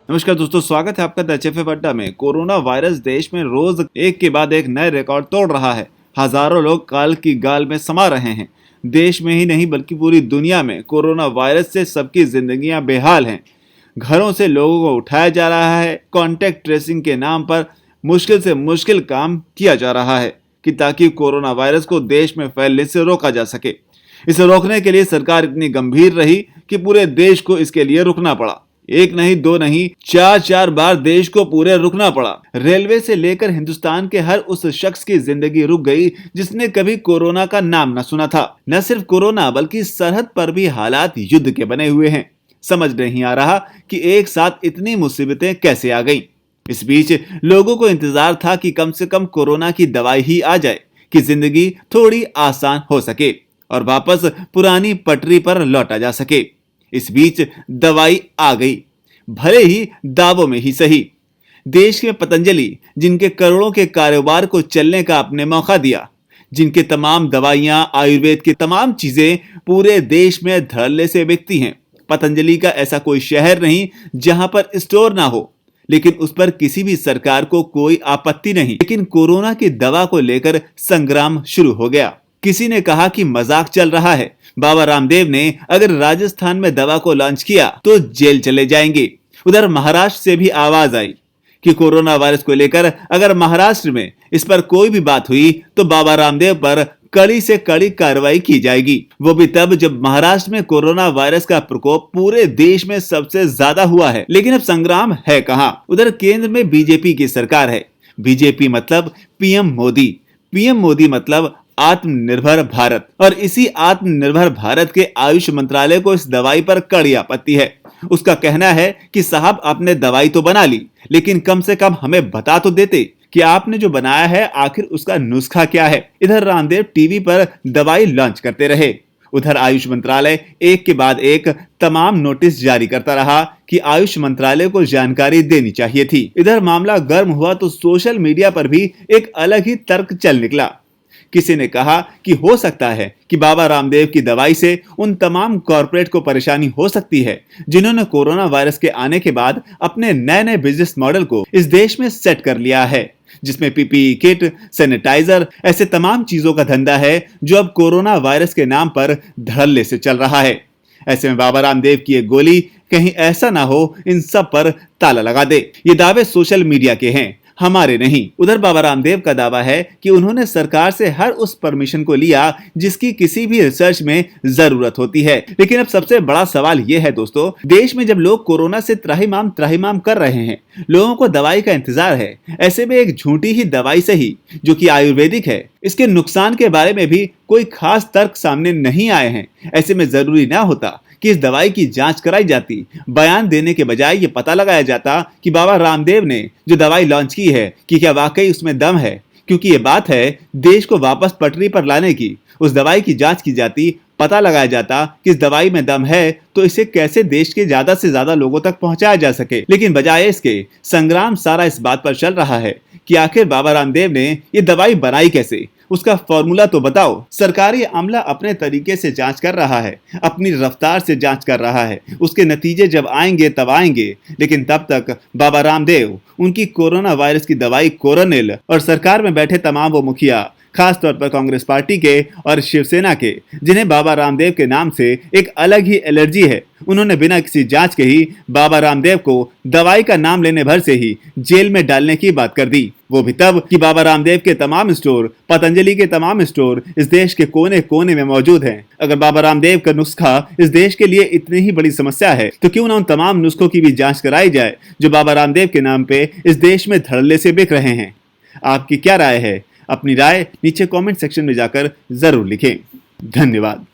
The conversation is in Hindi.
नमस्कार दोस्तों, स्वागत है आपका द एचएफएफ अड्डा में। कोरोना वायरस देश में रोज एक के बाद एक नए रिकॉर्ड तोड़ रहा है। हजारों लोग काल की गाल में समा रहे हैं। देश में ही नहीं बल्कि पूरी दुनिया में कोरोना वायरस से सबकी जिंदगियां बेहाल हैं। घरों से लोगों को उठाया जा रहा है। कॉन्टेक्ट ट्रेसिंग के नाम पर मुश्किल से मुश्किल काम किया जा रहा है कि ताकि कोरोना वायरस को देश में फैलने से रोका जा सके। इसे रोकने के लिए सरकार इतनी गंभीर रही कि पूरे देश को इसके लिए रुकना पड़ा। एक नहीं, दो नहीं, चार बार देश को पूरे रुकना पड़ा। रेलवे से लेकर हिंदुस्तान के हर उस शख्स की जिंदगी रुक गई जिसने कभी कोरोना का नाम न सुना था। न सिर्फ कोरोना बल्कि सरहद पर भी हालात युद्ध के बने हुए हैं। समझ नहीं आ रहा कि एक साथ इतनी मुसीबतें कैसे आ गईं। इस बीच लोगों को इंतजार था कि कम से कम कोरोना की दवाई ही आ जाए कि जिंदगी थोड़ी आसान हो सके और वापस पुरानी पटरी पर लौटा जा सके। इस बीच दवाई आ गई, भले ही दावों में ही सही। देश में पतंजलि, जिनके करोड़ों के कारोबार को चलने का आपने मौका दिया, जिनके तमाम दवाइयां, आयुर्वेद की तमाम चीजें पूरे देश में धड़ल्ले से बिकती हैं। पतंजलि का ऐसा कोई शहर नहीं जहां पर स्टोर ना हो, लेकिन उस पर किसी भी सरकार को कोई आपत्ति नहीं। लेकिन कोरोना की दवा को लेकर संग्राम शुरू हो गया। किसी ने कहा कि मजाक चल रहा है। बाबा रामदेव ने अगर राजस्थान में दवा को लॉन्च किया तो जेल चले जाएंगे। उधर महाराष्ट्र से भी आवाज आई कि कोरोना वायरस को लेकर अगर महाराष्ट्र में इस पर कोई भी बात हुई तो बाबा रामदेव पर कड़ी से कड़ी कार्रवाई की जाएगी। वो भी तब जब महाराष्ट्र में कोरोना वायरस का प्रकोप पूरे देश में सबसे ज्यादा हुआ है। लेकिन अब संग्राम है कहां? उधर केंद्र में बीजेपी की सरकार है। बीजेपी मतलब पीएम मोदी, पीएम मोदी मतलब आत्मनिर्भर भारत। और इसी आत्मनिर्भर भारत के आयुष मंत्रालय को इस दवाई पर कड़ी आपत्ति है। उसका कहना है कि साहब, आपने दवाई तो बना ली, लेकिन कम से कम हमें बता तो देते कि आपने जो बनाया है आखिर उसका नुस्खा क्या है। इधर रामदेव टीवी पर दवाई लॉन्च करते रहे, उधर आयुष मंत्रालय एक के बाद एक तमाम नोटिस जारी करता रहा कि आयुष मंत्रालय को जानकारी देनी चाहिए थी। इधर मामला गर्म हुआ तो सोशल मीडिया पर भी एक अलग ही तर्क चल निकला। किसी ने कहा कि हो सकता है कि बाबा रामदेव की दवाई से उन तमाम कॉर्पोरेट को परेशानी हो सकती है जिन्होंने कोरोना वायरस के आने के बाद अपने नए नए बिजनेस मॉडल को इस देश में सेट कर लिया है, जिसमें पीपीई किट, सैनिटाइजर, ऐसे तमाम चीजों का धंधा है जो अब कोरोना वायरस के नाम पर धड़ल्ले से चल रहा है। ऐसे में बाबा रामदेव की एक गोली कहीं ऐसा ना हो इन सब पर ताला लगा दे। ये दावे सोशल मीडिया के हैं, हमारे नहीं। उधर बाबा रामदेव का दावा है कि उन्होंने सरकार से हर उस परमिशन को लिया जिसकी किसी भी रिसर्च में जरूरत होती है। लेकिन अब सबसे बड़ा सवाल यह है दोस्तों, देश में जब लोग कोरोना से त्राहिमाम कर रहे हैं, लोगों को दवाई का इंतजार है, ऐसे में एक झूठी ही दवाई सही जो कि आयुर्वेदिक है, इसके नुकसान के बारे में भी कोई खास तर्क सामने नहीं आए हैं। ऐसे में जरूरी ना होता कि इस दवाई की जांच कराई जाती, बयान देने के बजाय ये पता लगाया जाता कि बाबा रामदेव ने जो दवाई लॉन्च की है कि क्या वाकई उसमें दम है। क्योंकि ये बात है देश को वापस पटरी पर लाने की। उस दवाई की जांच की जाती, पता लगाया जाता कि इस दवाई में दम है तो इसे कैसे देश के ज्यादा से ज्यादा लोगों तक पहुंचाया जा सके। लेकिन बजाय इसके संग्राम सारा इस बात पर चल रहा है कि आखिर बाबा रामदेव ने ये दवाई बनाई कैसे, उसका फॉर्मूला तो बताओ। सरकारी अमला अपने तरीके से जांच कर रहा है, अपनी रफ्तार से जांच कर रहा है, उसके नतीजे जब आएंगे तब आएंगे। लेकिन तब तक बाबा रामदेव, उनकी कोरोना वायरस की दवाई कोरोनिल और सरकार में बैठे तमाम वो मुखिया, खास तौर पर कांग्रेस पार्टी के और शिवसेना के, जिन्हें बाबा रामदेव के नाम से एक अलग ही एलर्जी है, उन्होंने बिना किसी जांच के ही बाबा रामदेव को दवाई का नाम लेने भर से ही जेल में डालने की बात कर दी। वो भी तब कि बाबा रामदेव के तमाम स्टोर, पतंजलि के तमाम स्टोर इस देश के कोने कोने में मौजूद हैं। अगर बाबा रामदेव का नुस्खा इस देश के लिए इतनी ही बड़ी समस्या है तो क्यों ना उन तमाम नुस्खों की भी जांच कराई जाए जो बाबा रामदेव के नाम पे इस देश में धड़ल्ले से बिक रहे हैं। आपकी क्या राय है? अपनी राय नीचे कमेंट सेक्शन में जाकर जरूर लिखें। धन्यवाद।